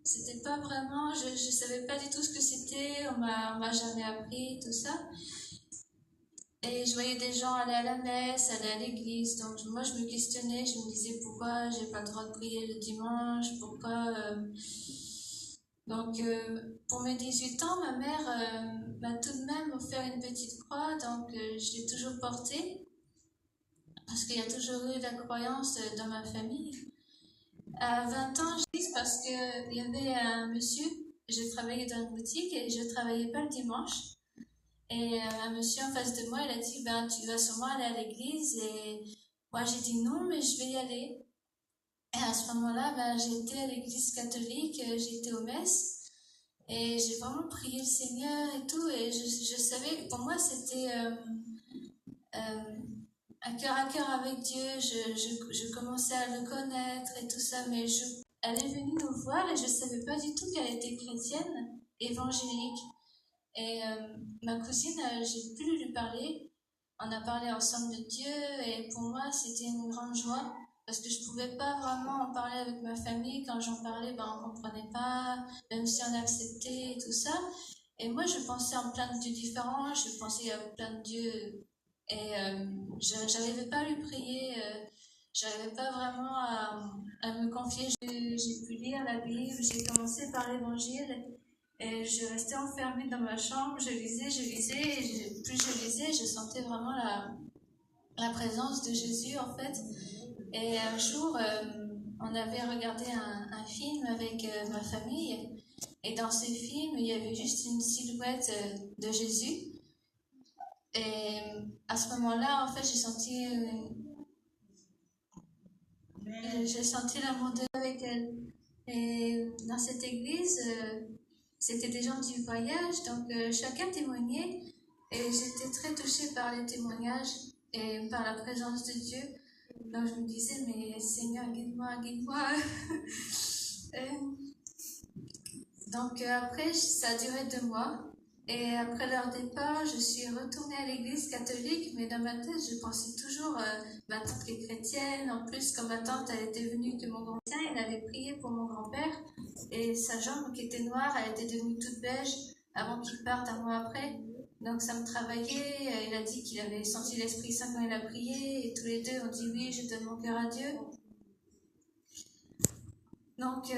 c'était pas vraiment, je savais pas du tout ce que c'était, on m'a jamais appris, tout ça. Et je voyais des gens aller à la messe, aller à l'église, donc moi je me questionnais, je me disais pourquoi j'ai pas le droit de prier le dimanche, pourquoi... pour mes 18 ans, ma mère m'a tout de même offert une petite croix, donc je l'ai toujours portée, parce qu'il y a toujours eu la croyance dans ma famille. À 20 ans, je dis parce qu'il y avait un monsieur, je travaillais dans une boutique et je travaillais pas le dimanche. Et un monsieur en face de moi, il a dit, ben, tu vas sûrement aller à l'église. Et moi, j'ai dit non, mais je vais y aller. Et à ce moment-là, ben, j'ai été à l'église catholique, j'ai été aux messes. Et j'ai vraiment prié le Seigneur et tout. Et je savais que pour moi, c'était un cœur à cœur avec Dieu. Je commençais à le connaître et tout ça. Mais elle est venue nous voir et je savais pas du tout qu'elle était chrétienne, évangélique. Et ma cousine, j'ai pu lui parler. On a parlé ensemble de Dieu et pour moi, c'était une grande joie parce que je pouvais pas vraiment en parler avec ma famille. Quand j'en parlais, ben, on comprenait pas, même si on acceptait et tout ça. Et moi, je pensais en plein de dieux différents, je pensais à plein de dieux et j'arrivais pas à lui prier, j'arrivais pas vraiment à me confier. J'ai pu lire la Bible, j'ai commencé par l'évangile. Et je restais enfermée dans ma chambre, je lisais, et plus je lisais, je sentais vraiment la présence de Jésus en fait. Et un jour, on avait regardé un film avec ma famille, et dans ce film, il y avait juste une silhouette de Jésus. Et à ce moment-là, en fait, j'ai senti l'amour de Dieu avec elle. Et dans cette église, c'était des gens du voyage, donc chacun témoignait. Et j'étais très touchée par les témoignages et par la présence de Dieu. Donc je me disais, mais Seigneur, guide-moi, guide-moi. Donc après, ça a duré 2 mois. Et après leur départ, je suis retournée à l'église catholique, mais dans ma tête, je pensais toujours, ma tante qui est chrétienne. En plus, quand ma tante, elle était venue, que mon grand-père, il avait prié pour mon grand-père, et sa jambe qui était noire, elle était devenue toute beige avant qu'il parte un mois après. Donc ça me travaillait. Il a dit qu'il avait senti l'Esprit Saint quand il a prié, et tous les deux, on dit oui, je donne mon cœur à Dieu. Donc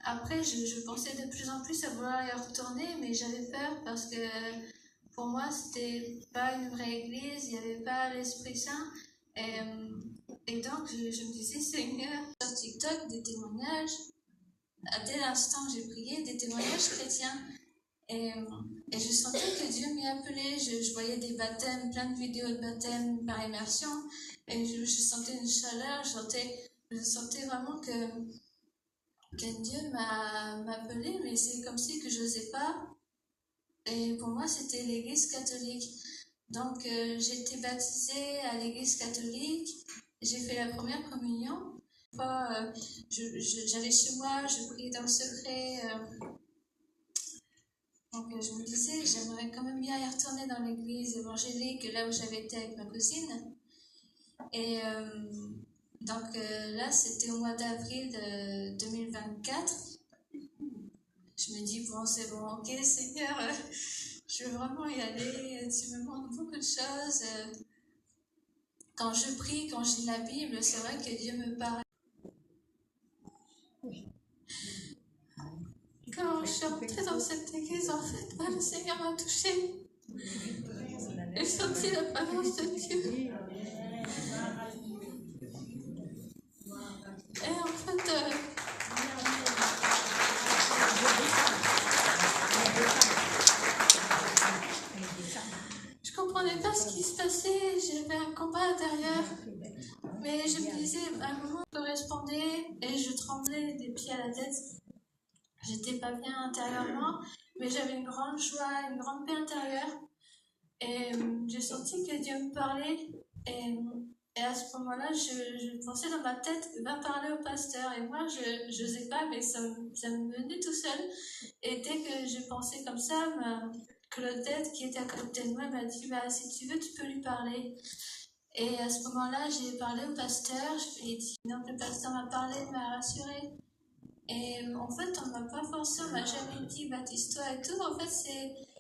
après, je pensais de plus en plus à vouloir y retourner, mais j'avais peur parce que pour moi, c'était pas une vraie église, il n'y avait pas l'Esprit Saint. Et donc, je me disais, Seigneur, sur TikTok, des témoignages, dès l'instant que j'ai prié, des témoignages chrétiens. Et je sentais que Dieu m'y appelait. Je voyais des baptêmes, plein de vidéos de baptême par immersion, et je sentais une chaleur, je sentais vraiment que Dieu m'appelait, mais c'est comme si que je n'osais pas. Et pour moi, c'était l'église catholique. Donc, j'ai été baptisée à l'église catholique. J'ai fait la première communion. J'allais chez moi, je priais dans le secret. Donc, je me disais, j'aimerais quand même bien y retourner dans l'église évangélique, là où j'avais été avec ma cousine. Et donc, là, c'était au mois d'avril 2024. Je me dis, bon, c'est bon, ok, Seigneur, je veux vraiment y aller, tu me montres beaucoup de choses. Quand je prie, quand je lis la Bible, c'est vrai que Dieu me parle. Quand je suis rentrée dans cette église, en fait, le Seigneur m'a touchée. J'ai senti la présence de Dieu. Et en fait, je comprenais pas ce qui se passait, j'avais un combat intérieur. Mais je me disais, à un moment, je correspondais et je tremblais des pieds à la tête. J'étais pas bien intérieurement, mais j'avais une grande joie, une grande paix intérieure. Et j'ai senti que Dieu me parlait. Et à ce moment-là, je pensais dans ma tête, va parler au pasteur. Et moi, je n'osais pas, mais ça me venait tout seul. Et dès que j'ai pensé comme ça, Claudette, qui était à côté de moi, m'a dit, bah, si tu veux, tu peux lui parler. Et à ce moment-là, j'ai parlé au pasteur. Je lui ai dit, donc le pasteur m'a parlé, m'a rassuré. Et en fait, on m'a pas forcé, on m'a jamais dit baptise-toi et tout. En fait,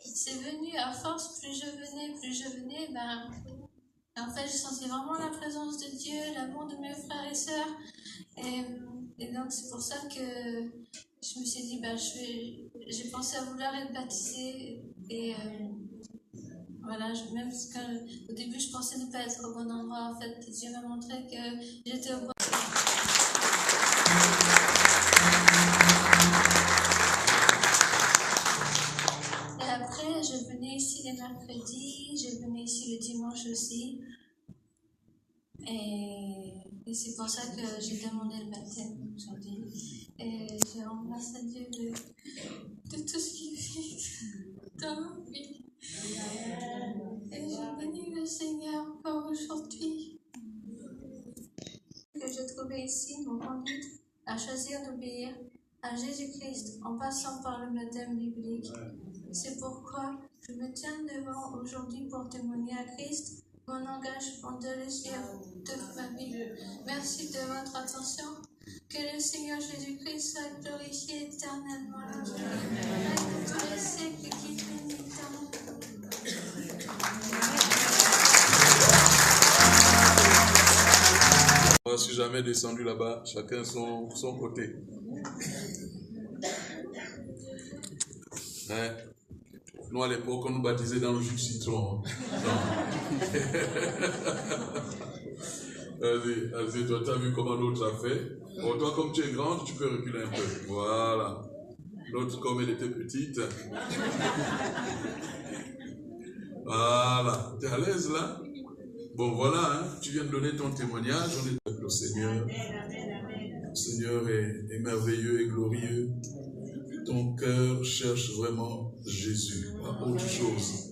c'est venu à force, plus je venais, ben, en fait, je sentais vraiment la présence de Dieu, l'amour de mes frères et sœurs. Et donc, c'est pour ça que je me suis dit, ben, j'ai pensé à vouloir être baptisée. Et voilà, même au début, je pensais ne pas être au bon endroit. En fait, Dieu m'a montré que j'étais au bon endroit. Et après, je venais ici les mercredis, je venais ici le dimanche aussi. Et c'est pour ça que j'ai demandé le baptême aujourd'hui. Et je remercie Dieu de tout ce qu'il fait dans ma vie. Et je bénis le Seigneur encore aujourd'hui. Que j'ai trouvé ici m'ont conduite à choisir d'obéir à Jésus-Christ en passant par le baptême biblique. C'est pourquoi je me tiens devant aujourd'hui pour témoigner à Christ mon engagement de le suivre toute ma vie. Merci de votre attention. Que le Seigneur Jésus-Christ soit glorifié éternellement. Avec tous les siècles qui finissent. Je ne suis jamais descendu là-bas, chacun son côté. Hein? Nous, à l'époque, on nous baptisait dans le jus de citron. Vas-y, toi, tu as vu comment l'autre a fait. Bon, toi, comme tu es grande, tu peux reculer un peu. Voilà. L'autre, comme elle était petite. Voilà. Tu es à l'aise, là? Bon, voilà, hein? Tu viens de donner ton témoignage. On est avec le Seigneur. Le Seigneur est merveilleux et glorieux. Ton cœur cherche vraiment Jésus, pas autre chose.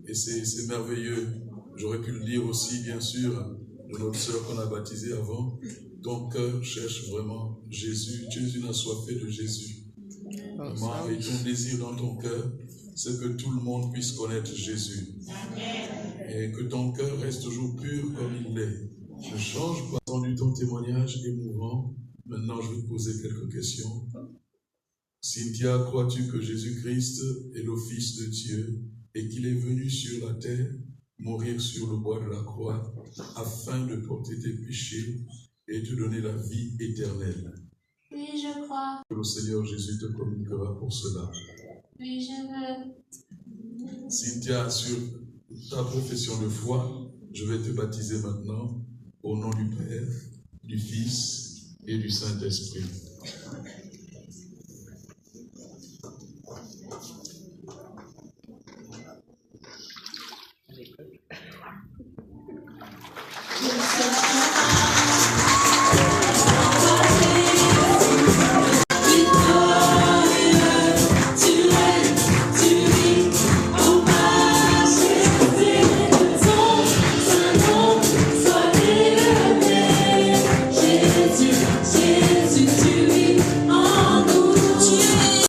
Et c'est merveilleux. J'aurais pu le dire aussi, bien sûr, de notre sœur qu'on a baptisée avant. Ton cœur cherche vraiment Jésus. Tu es une assoiffée de Jésus. Vraiment, et ton désir dans ton cœur, c'est que tout le monde puisse connaître Jésus. Et que ton cœur reste toujours pur comme il l'est. Ne change pas. Entendu ton témoignage émouvant. Maintenant, je vais te poser quelques questions. Cynthia, crois-tu que Jésus-Christ est le Fils de Dieu et qu'il est venu sur la terre mourir sur le bois de la croix afin de porter tes péchés et te donner la vie éternelle? Oui, je crois. Que le Seigneur Jésus te communiquera pour cela. Oui, je veux. Cynthia, sur ta profession de foi, je vais te baptiser maintenant au nom du Père, du Fils et du Saint-Esprit.